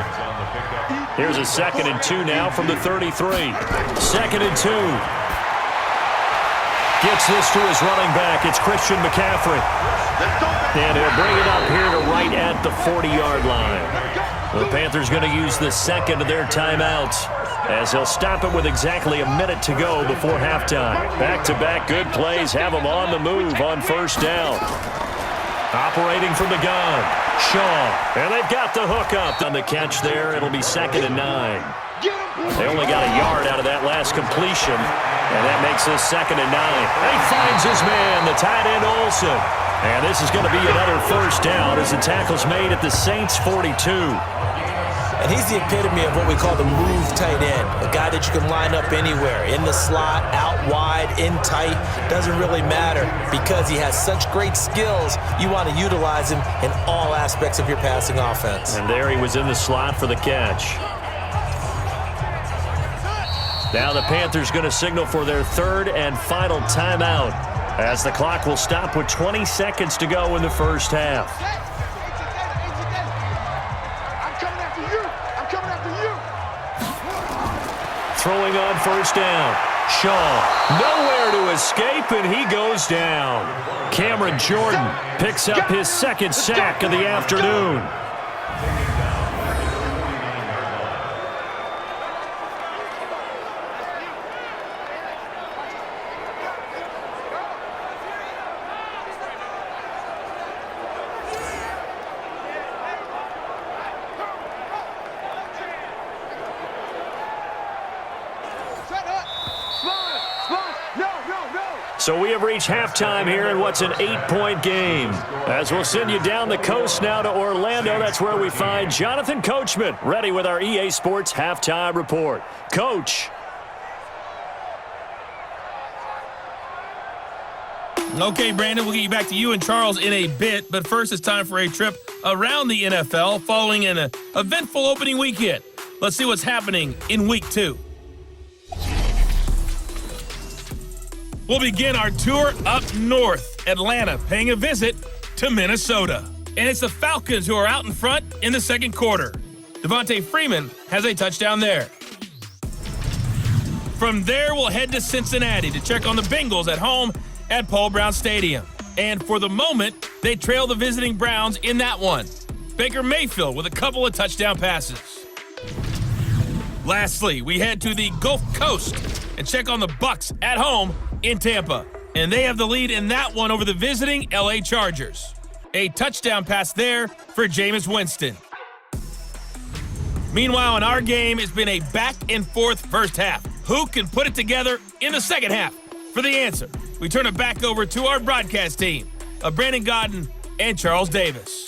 Here's a 2nd and 2 now from the 33. 2nd and 2. Gets this to his running back. It's Christian McCaffrey. And he'll bring it up here to right at the 40-yard line. The Panthers going to use the 2nd of their timeouts, as they'll stop it with exactly a minute to go before halftime. Back-to-back good plays have them on the move on 1st down. Operating from the gun, Shaw. And they've got the hook up on the catch there. It'll be 2nd and 9. They only got a yard out of that last completion, and that makes this 2nd and 9. And he finds his man, the tight end Olsen. And this is going to be another 1st down as the tackle's made at the Saints' 42. And he's the epitome of what we call the move tight end, a guy that you can line up anywhere, in the slot, out wide, in tight, doesn't really matter because he has such great skills. You want to utilize him in all aspects of your passing offense. And there he was in the slot for the catch. Now the Panthers going to signal for their 3rd and final timeout, as the clock will stop with 20 seconds to go in the first half. Throwing on 1st down. Shaw, nowhere to escape, and he goes down. Cameron Jordan picks up his 2nd sack of the afternoon. So we have reached halftime here in what's an 8-point game. As we'll send you down the coast now to Orlando, that's where we find Jonathan Coachman, ready with our EA Sports Halftime Report. Coach. Okay, Brandon, we'll get you back to you and Charles in a bit, but first it's time for a trip around the NFL following an eventful opening weekend. Let's see what's happening in Week 2. We'll begin our tour up north, Atlanta, paying a visit to Minnesota. And it's the Falcons who are out in front in the second quarter. Devontae Freeman has a touchdown there. From there, we'll head to Cincinnati to check on the Bengals at home at Paul Brown Stadium. And for the moment, they trail the visiting Browns in that one. Baker Mayfield with a couple of touchdown passes. Lastly, we head to the Gulf Coast and check on the Bucs at home in Tampa. And they have the lead in that one over the visiting LA Chargers. A touchdown pass there for Jameis Winston. Meanwhile, in our game, it's been a back-and-forth first half. Who can put it together in the second half? For the answer, we turn it back over to our broadcast team of Brandon Godden and Charles Davis.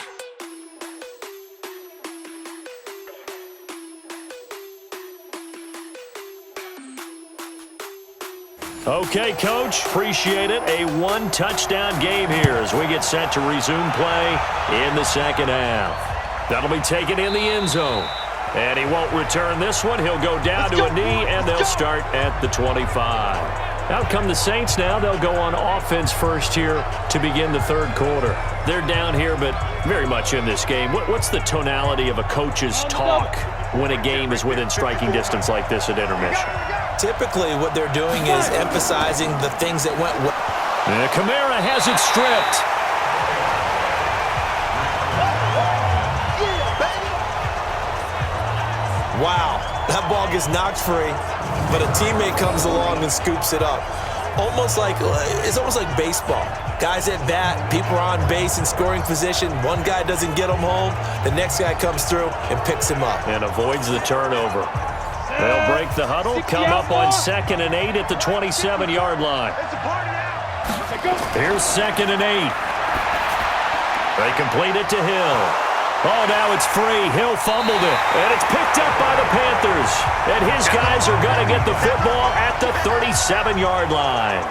Okay, Coach, appreciate it. A one-touchdown game here as we get set to resume play in the second half. That'll be taken in the end zone. And he won't return this one. He'll go down to a knee, and they'll start at the 25. Out come the Saints now. They'll go on offense first here to begin the third quarter. They're down here, but very much in this game. What's the tonality of a coach's talk when a game is within striking distance like this at intermission? Typically, what they're doing is emphasizing the things that went well. And Kamara has it stripped. Wow, that ball gets knocked free, but a teammate comes along and scoops it up. It's almost like baseball. Guys at bat, people are on base in scoring position. One guy doesn't get him home. The next guy comes through and picks him up. And avoids the turnover. They'll break the huddle, come up on 2nd and 8 at the 27-yard line. Here's 2nd and 8. They complete it to Hill. Oh, now it's free. Hill fumbled it, and it's picked up by the Panthers. And his guys are going to get the football at the 37-yard line.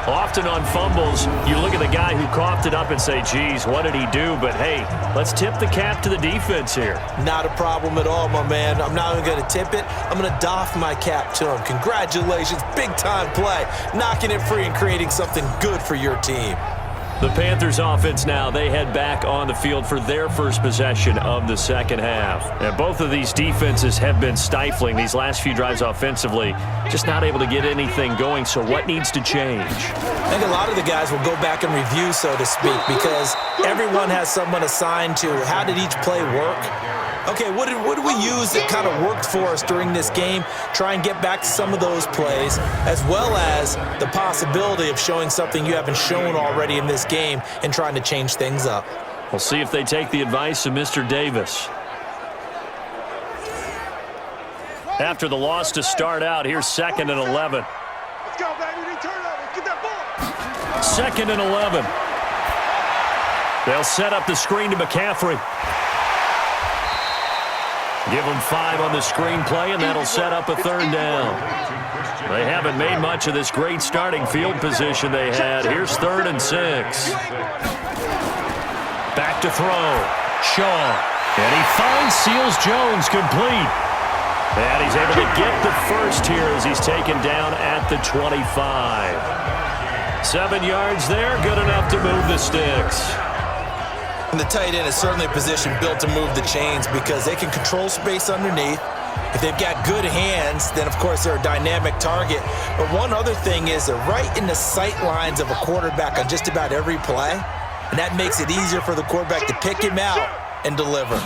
Often on fumbles, you look at the guy who coughed it up and say, geez, what did he do? But, hey, let's tip the cap to the defense here. Not a problem at all, my man. I'm not even going to tip it. I'm going to doff my cap to him. Congratulations. Big-time play. Knocking it free and creating something good for your team. The Panthers offense now, they head back on the field for their first possession of the second half. And both of these defenses have been stifling these last few drives offensively, just not able to get anything going. So what needs to change? I think a lot of the guys will go back and review, so to speak, because everyone has someone assigned to how did each play work. Okay, what did we use that kind of worked for us during this game? Try and get back to some of those plays, as well as the possibility of showing something you haven't shown already in this game and trying to change things up. We'll see if they take the advice of Mr. Davis. After the loss to start out, here's 2nd and 11. Let's go, baby. They turn over. Get that ball. 2nd and 11. They'll set up the screen to McCaffrey. Give them 5 on the screenplay, and that'll set up a third down. They haven't made much of this great starting field position they had. Here's 3rd and 6. Back to throw. Shaw. And he finds Seals Jones complete. And he's able to get the first here as he's taken down at the 25. 7 yards there, good enough to move the sticks. And the tight end is certainly a position built to move the chains because they can control space underneath. If they've got good hands, then of course they're a dynamic target. But one other thing is they're right in the sight lines of a quarterback on just about every play. And that makes it easier for the quarterback to pick him out and deliver.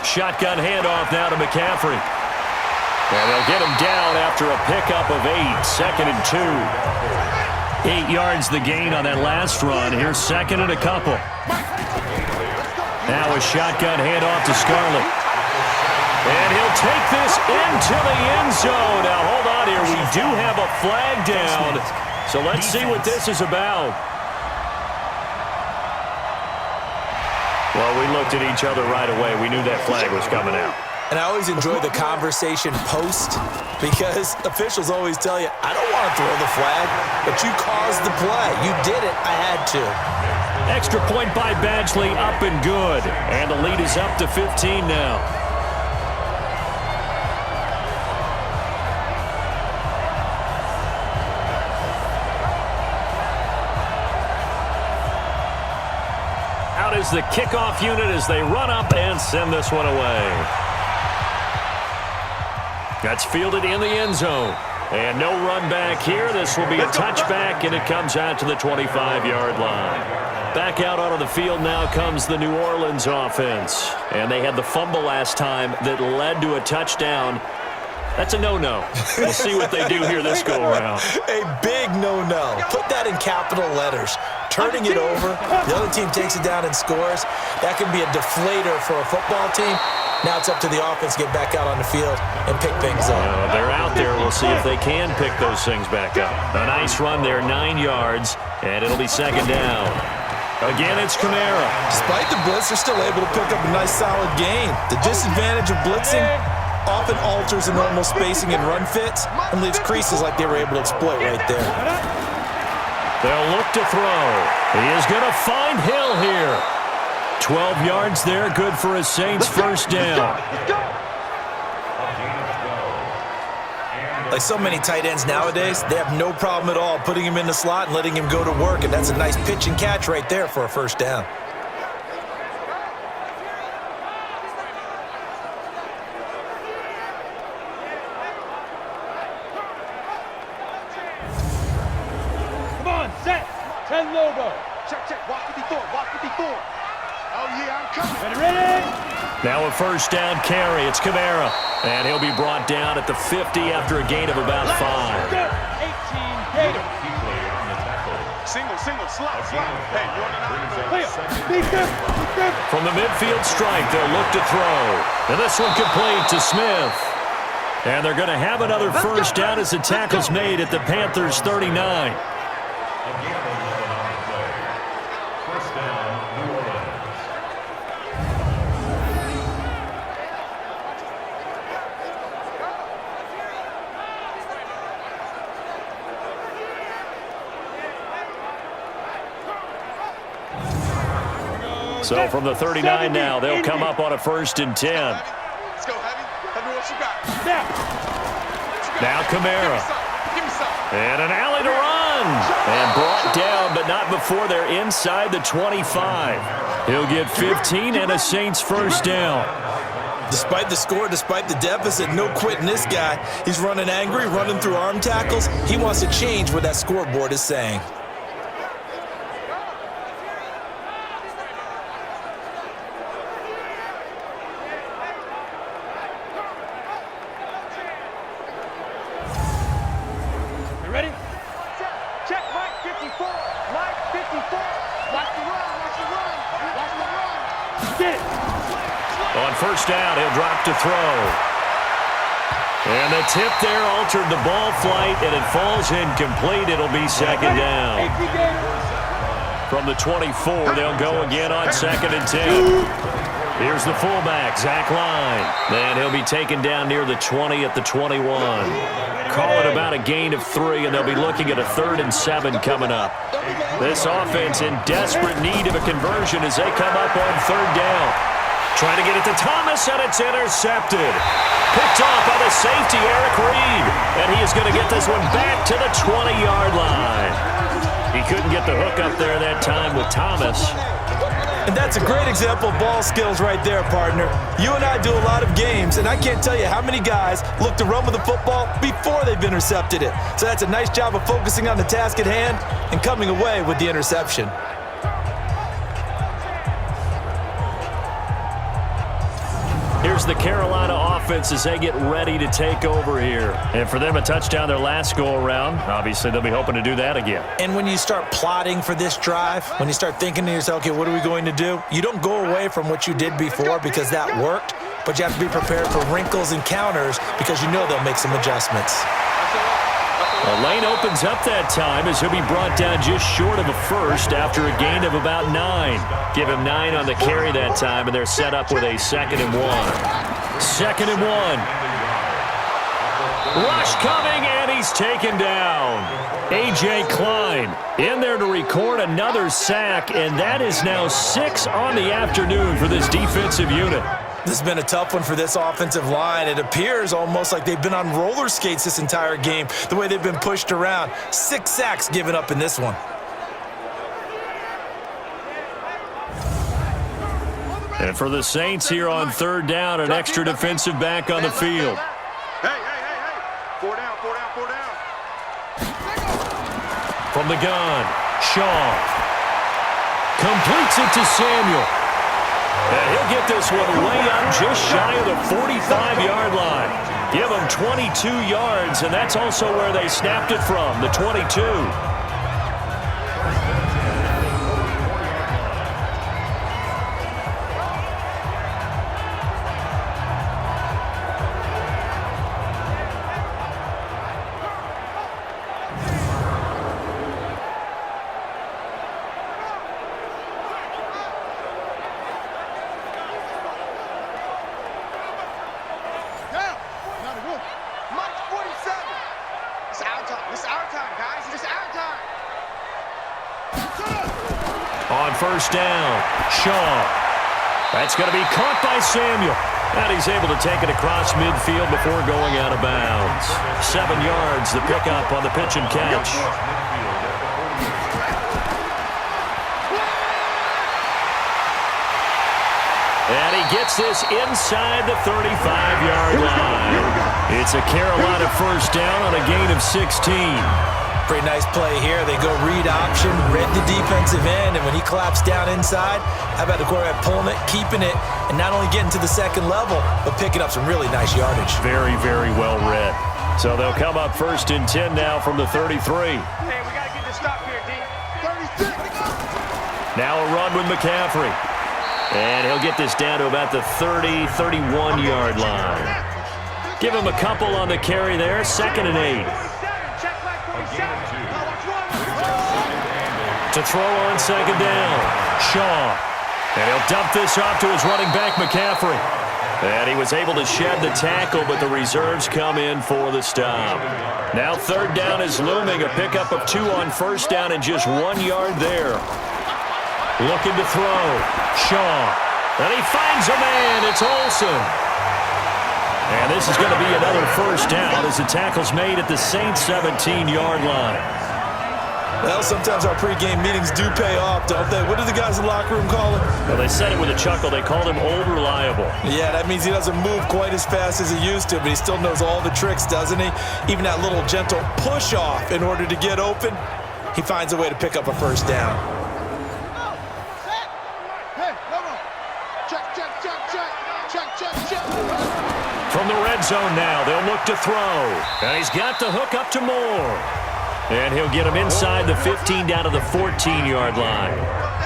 Shotgun handoff now to McCaffrey. And they'll get him down after a pickup of 8. 2nd and 2. 8 yards the gain on that last run. Here's 2nd and a couple. Now a shotgun handoff to Scarlett. And he'll take this into the end zone. Now hold on here. We do have a flag down. So let's see what this is about. Well, we looked at each other right away. We knew that flag was coming out. And I always enjoy the conversation post because officials always tell you, I don't want to throw the flag, but you caused the play. You did it. I had to. Extra point by Badgley, up and good. And the lead is up to 15 now. Out is the kickoff unit as they run up and send this one away. That's fielded in the end zone. And no run back here. This will be a touchback, and it comes out to the 25-yard line. Back out onto the field now comes the New Orleans offense. And they had the fumble last time that led to a touchdown. That's a no-no. We'll see what they do here this go-around. A big no-no. Put that in capital letters. Turning it over, the other team takes it down and scores. That can be a deflator for a football team. Now it's up to the offense to get back out on the field and pick things up. They're out there. We'll see if they can pick those things back up. A nice run there, 9 yards, and it'll be second down. Again, it's Kamara. Despite the blitz, they're still able to pick up a nice solid gain. The disadvantage of blitzing often alters the normal spacing and run fits and leaves creases like they were able to exploit right there. They'll look to throw. He is going to find Hill here. 12 yards there, good for a Saints first down. Like so many tight ends nowadays, they have no problem at all putting him in the slot and letting him go to work, and that's a nice pitch and catch right there for a first down. Come on, set. 10 logo. Check, check. Walk 54. Walk 54. Oh, yeah, I'm coming. Ready? Now a first down carry. It's Kamara. And he'll be brought down at the 50 after a gain of about 5. 18 Gator. Single, slot. Hey, you want From the midfield strike, they'll look to throw. And this one complete to Smith. And they're going to have another first down as the tackle's made at the Panthers' 39. So from the 39 now, they'll come up on a 1st and 10. Let's go, Heavy. Tell me what you got. Now Kamara. And an alley to run. And brought down, but not before they're inside the 25. He'll get 15 and a Saints first down. Despite the score, despite the deficit, no quitting this guy. He's running angry, running through arm tackles. He wants to change what that scoreboard is saying. On first down, he'll drop to throw. And the tip there altered the ball flight, and it falls incomplete. It'll be second down. From the 24, they'll go again on 2nd and 10. Here's the fullback, Zach Line. And he'll be taken down near the 20 at the 21. Call it about a gain of 3, and they'll be looking at a 3rd and 7 coming up. This offense in desperate need of a conversion as they come up on 3rd down. Trying to get it to Thomas, and it's intercepted. Picked off by the safety, Eric Reed. And he is going to get this one back to the 20-yard line. He couldn't get the hook up there that time with Thomas. And that's a great example of ball skills right there, partner. You and I do a lot of games, and I can't tell you how many guys look to run with the football before they've intercepted it. So that's a nice job of focusing on the task at hand and coming away with the interception. Here's the Carolina offense as they get ready to take over here. And for them, a touchdown their last go-around. Obviously, they'll be hoping to do that again. And when you start plotting for this drive, when you start thinking to yourself, okay, what are we going to do? You don't go away from what you did before because that worked, but you have to be prepared for wrinkles and counters because you know they'll make some adjustments. The lane opens up that time as he'll be brought down just short of a first after a gain of about 9. Give him 9 on the carry that time, and they're set up with a 2nd and 1. 2nd and 1. Rush coming, and he's taken down. A.J. Klein in there to record another sack, and that is now 6 on the afternoon for this defensive unit. This has been a tough one for this offensive line. It appears almost like they've been on roller skates this entire game, the way they've been pushed around. 6 sacks given up in this one. And for the Saints here on 3rd down, an extra defensive back on the field. Hey. 4 down. From the gun, Shaw completes it to Samuel. And he'll get this one way up just shy of the 45-yard line. Give him 22 yards, and that's also where they snapped it from, the 22. On 1st down, Shaw. That's going to be caught by Samuel. And he's able to take it across midfield before going out of bounds. 7 yards, the pickup on the pitch and catch. And he gets this inside the 35-yard line. It's a Carolina 1st down on a gain of 16. Pretty nice play here. They go read option, read the defensive end, and when he collapsed down inside, how about the quarterback pulling it, keeping it, and not only getting to the 2nd level, but picking up some really nice yardage. Very, very well read. So they'll come up 1st and 10 now from the 33. Hey, we got to get this stop here, D. 36. Now a run with McCaffrey. And he'll get this down to about the 30, 31-yard line. Give him a couple on the carry there, 2nd and 8. To throw on 2nd down, Shaw. And he'll dump this off to his running back, McCaffrey. And he was able to shed the tackle, but the reserves come in for the stop. Now 3rd down is looming, a pickup of 2 on 1st down and just 1 yard there. Looking to throw, Shaw. And he finds a man, it's Olsen. And this is going to be another 1st down as the tackle's made at the Saints' 17-yard line. Well, sometimes our pregame meetings do pay off, don't they? What do the guys in the locker room call him? Well, they said it with a chuckle. They called him Old Reliable. Yeah, that means he doesn't move quite as fast as he used to, but he still knows all the tricks, doesn't he? Even that little gentle push-off in order to get open, he finds a way to pick up a 1st down. From the red zone now, they'll look to throw. And he's got the hook up to Moore. And he'll get him inside the 15 down to the 14-yard line.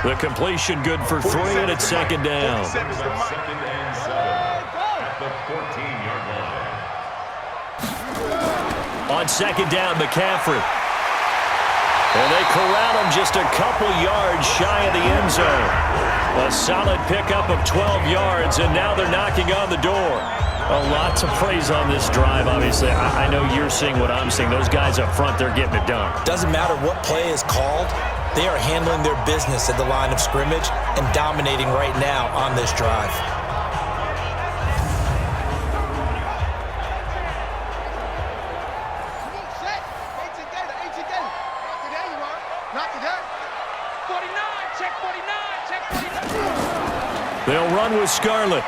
The completion good for 3, and it's 2nd down. 2nd and 7 at the 14-yard line. On 2nd down, McCaffrey. And they corral him just a couple yards shy of the end zone. A solid pickup of 12 yards, and now they're knocking on the door. A lot to praise on this drive, obviously. I know you're seeing what I'm seeing. Those guys up front, they're getting it done. Doesn't matter what play is called. They are handling their business at the line of scrimmage and dominating right now on this drive. They'll run with Scarlett.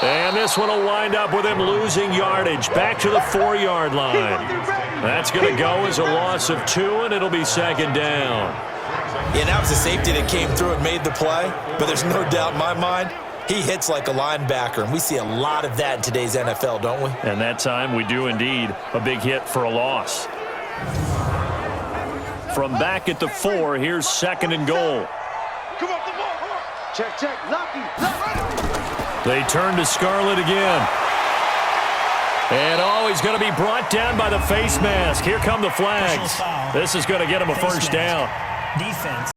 And this one will wind up with him losing yardage back to the 4-yard line. That's going to go as a loss of 2, and it'll be 2nd down. Yeah, that was a safety that came through and made the play, but there's no doubt in my mind he hits like a linebacker, and we see a lot of that in today's NFL, don't we? And that time we do indeed. A big hit for a loss. From back at the 4, here's 2nd and goal. Come on, come on. Check. Lucky. They turn to Scarlett again. And he's going to be brought down by the face mask. Here come the flags. This is going to get him a first down. Defense.